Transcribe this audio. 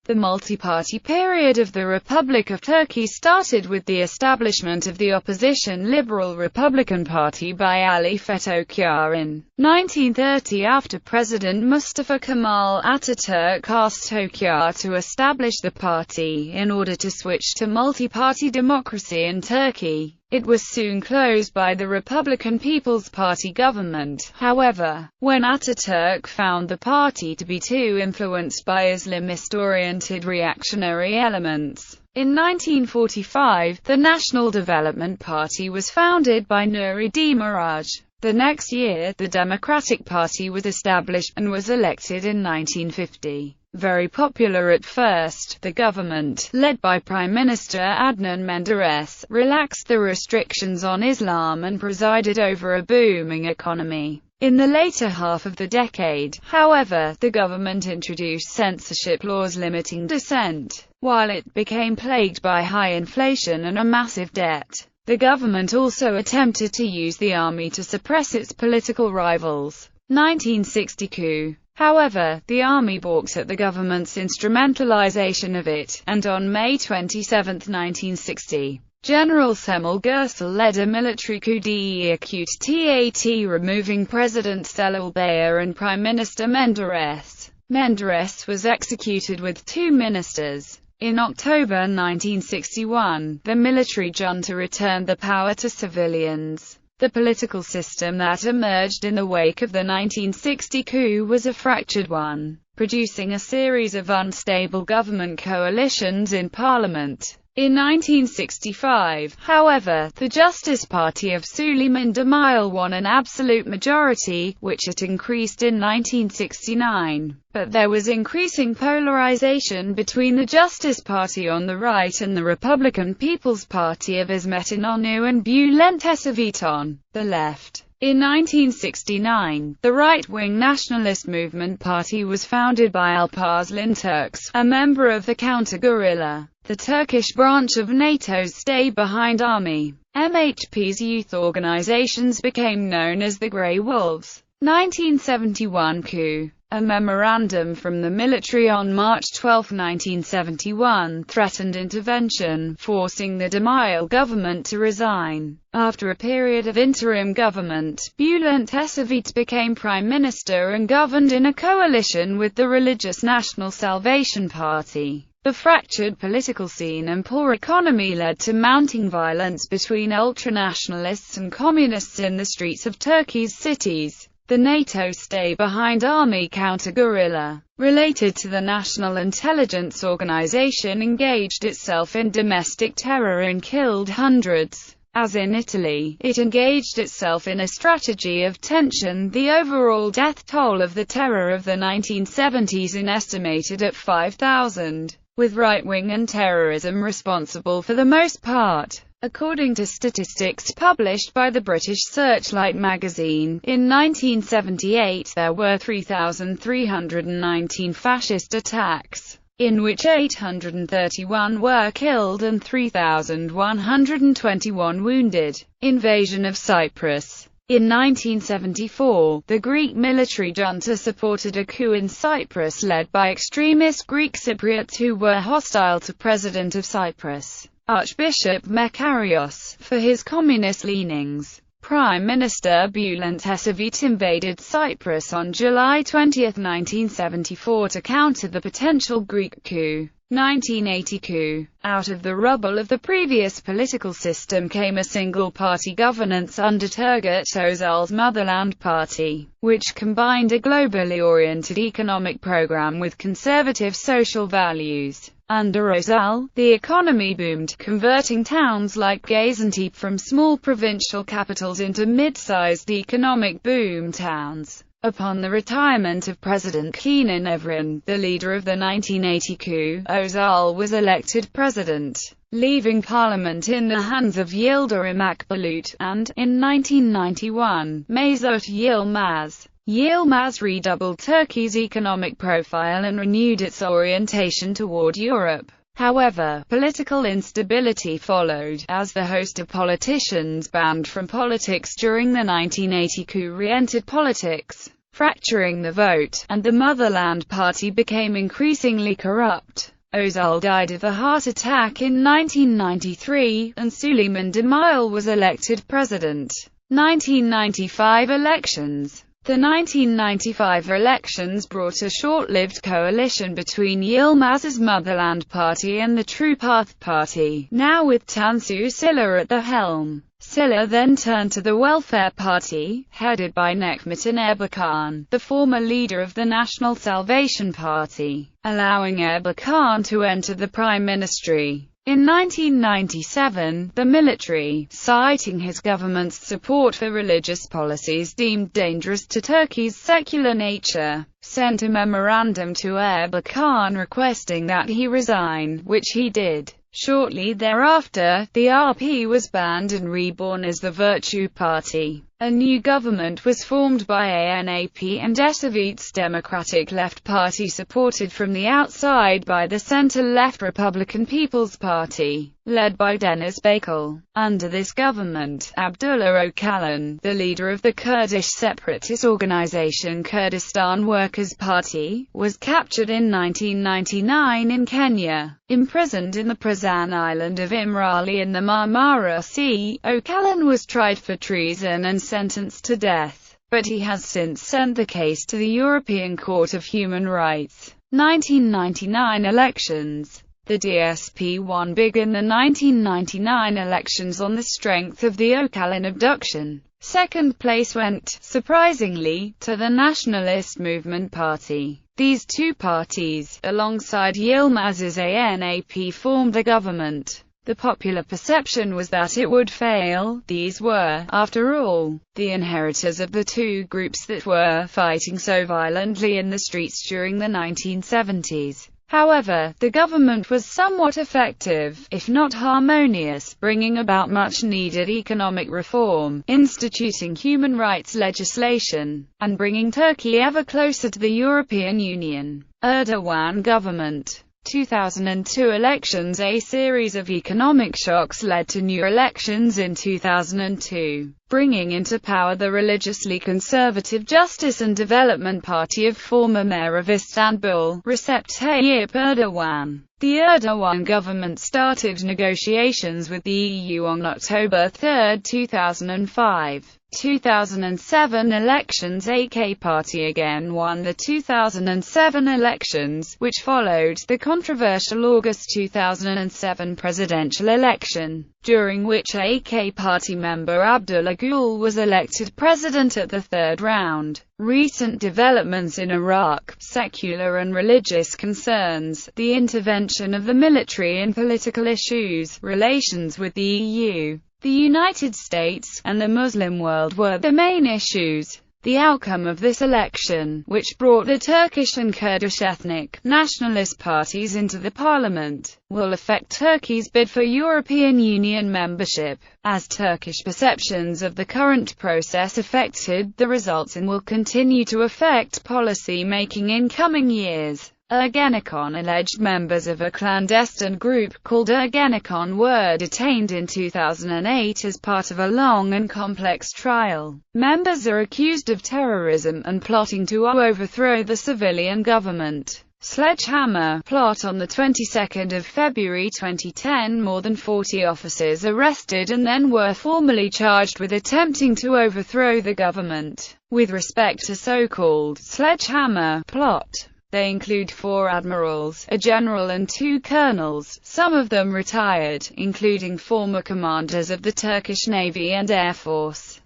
The multi-party period of the Republic of Turkey started with the establishment of the opposition Liberal Republican Party by Ali Fethi Okyar in 1930 after President Mustafa Kemal Ataturk asked Okyar to establish the party in order to switch to multi-party democracy in Turkey. It was soon closed by the Republican People's Party government, however, when Ataturk found the party to be too influenced by Islamist-oriented reactionary elements. In 1945, the National Development Party was founded by Nuri Demiraj. The next year, the Democratic Party was established, and was elected in 1950. Very popular at first, the government, led by Prime Minister Adnan Menderes, relaxed the restrictions on Islam and presided over a booming economy. In the later half of the decade, however, the government introduced censorship laws limiting dissent. While it became plagued by high inflation and a massive debt, the government also attempted to use the army to suppress its political rivals. 1960 coup. However, the army balked at the government's instrumentalization of it, and on May 27, 1960, General Cemal Gürsel led a military coup d'etat, removing President Celal Bayar and Prime Minister Menderes. Menderes was executed with 2 ministers. In October 1961, the military junta returned the power to civilians. The political system that emerged in the wake of the 1960 coup was a fractured one, producing a series of unstable government coalitions in parliament. In 1965, however, the Justice Party of Suleiman Demirel won an absolute majority, which it increased in 1969. But there was increasing polarization between the Justice Party on the right and the Republican People's Party of İsmet İnönü and Bülent Ecevit on the left. In 1969, the right-wing nationalist movement party was founded by Alparslan Türks, a member of the counter-guerrilla, the Turkish branch of NATO's Stay-Behind Army. MHP's youth organizations became known as the Grey Wolves. 1971 coup. A memorandum from the military on March 12, 1971, threatened intervention, forcing the Demirel government to resign. After a period of interim government, Bülent Ecevit became prime minister and governed in a coalition with the Religious National Salvation Party. The fractured political scene and poor economy led to mounting violence between ultranationalists and communists in the streets of Turkey's cities. The NATO Stay-Behind Army counter-guerrilla, related to the National Intelligence Organization, engaged itself in domestic terror and killed hundreds. As in Italy, it engaged itself in a strategy of tension. The overall death toll of the terror of the 1970s is estimated at 5,000, with right-wing and terrorism responsible for the most part. According to statistics published by the British Searchlight magazine, in 1978 there were 3,319 fascist attacks, in which 831 were killed and 3,121 wounded. Invasion of Cyprus. In 1974, the Greek military junta supported a coup in Cyprus led by extremist Greek Cypriots who were hostile to President of Cyprus, Archbishop Makarios, for his communist leanings. Prime Minister Bülent Ecevit invaded Cyprus on July 20, 1974 to counter the potential Greek coup. 1980 coup. Out of the rubble of the previous political system came a single-party governance under Turgut Özal's Motherland Party, which combined a globally oriented economic program with conservative social values. Under Özal, the economy boomed, converting towns like Gaziantep from small provincial capitals into mid-sized economic boom towns. Upon the retirement of President Kenan Evren, the leader of the 1980 coup, Özal was elected president, leaving parliament in the hands of Yildirim Akbulut, and, in 1991, Mesut Yilmaz. Yilmaz redoubled Turkey's economic profile and renewed its orientation toward Europe. However, political instability followed, as the host of politicians banned from politics during the 1980 coup re-entered politics, fracturing the vote, and the Motherland Party became increasingly corrupt. Özal died of a heart attack in 1993, and Süleyman Demirel was elected president. 1995 elections. The 1995 elections brought a short-lived coalition between Yılmaz's Motherland Party and the True Path Party, now with Tansu Çiller at the helm. Çiller then turned to the Welfare Party, headed by Necmettin Erbakan, the former leader of the National Salvation Party, allowing Erbakan to enter the prime ministry. In 1997, the military, citing his government's support for religious policies deemed dangerous to Turkey's secular nature, sent a memorandum to Erbakan requesting that he resign, which he did. Shortly thereafter, the RP was banned and reborn as the Virtue Party. A new government was formed by ANAP and Ecevit's Democratic Left Party, supported from the outside by the center-left Republican People's Party, led by Deniz Baykal. Under this government, Abdullah Öcalan, the leader of the Kurdish separatist organization Kurdistan Workers' Party, was captured in 1999 in Kenya. Imprisoned in the Prazan island of Imrali in the Marmara Sea, Öcalan was tried for treason and sentenced to death, but he has since sent the case to the European Court of Human Rights. 1999 elections. The DSP won big in the 1999 elections on the strength of the Öcalan abduction. Second place went, surprisingly, to the Nationalist Movement Party. These two parties, alongside Yılmaz's ANAP, formed the government. The popular perception was that it would fail. These were, after all, the inheritors of the two groups that were fighting so violently in the streets during the 1970s. However, the government was somewhat effective, if not harmonious, bringing about much-needed economic reform, instituting human rights legislation, and bringing Turkey ever closer to the European Union. Erdogan government. 2002 elections. A series of economic shocks led to new elections in 2002, bringing into power the religiously conservative Justice and Development Party of former Mayor of Istanbul, Recep Tayyip Erdogan. The Erdogan government started negotiations with the EU on October 3, 2005. 2007 elections. AK Party again won the 2007 elections, which followed the controversial August 2007 presidential election, during which AK Party member Abdullah Gül was elected president at the third round. Recent developments in Iraq, secular and religious concerns, the intervention of the military in political issues, relations with the EU, the United States, and the Muslim world were the main issues. The outcome of this election, which brought the Turkish and Kurdish ethnic, nationalist parties into the parliament, will affect Turkey's bid for European Union membership. As Turkish perceptions of the current process affected the results and will continue to affect policy making in coming years. Ergenekon. Alleged members of a clandestine group called Ergenekon were detained in 2008 as part of a long and complex trial. Members are accused of terrorism and plotting to overthrow the civilian government. Sledgehammer plot. On the 22nd of February 2010, more than 40 officers arrested and then were formally charged with attempting to overthrow the government. With respect to so-called sledgehammer plot, they include 4 admirals, a general and 2 colonels, some of them retired, including former commanders of the Turkish Navy and Air Force.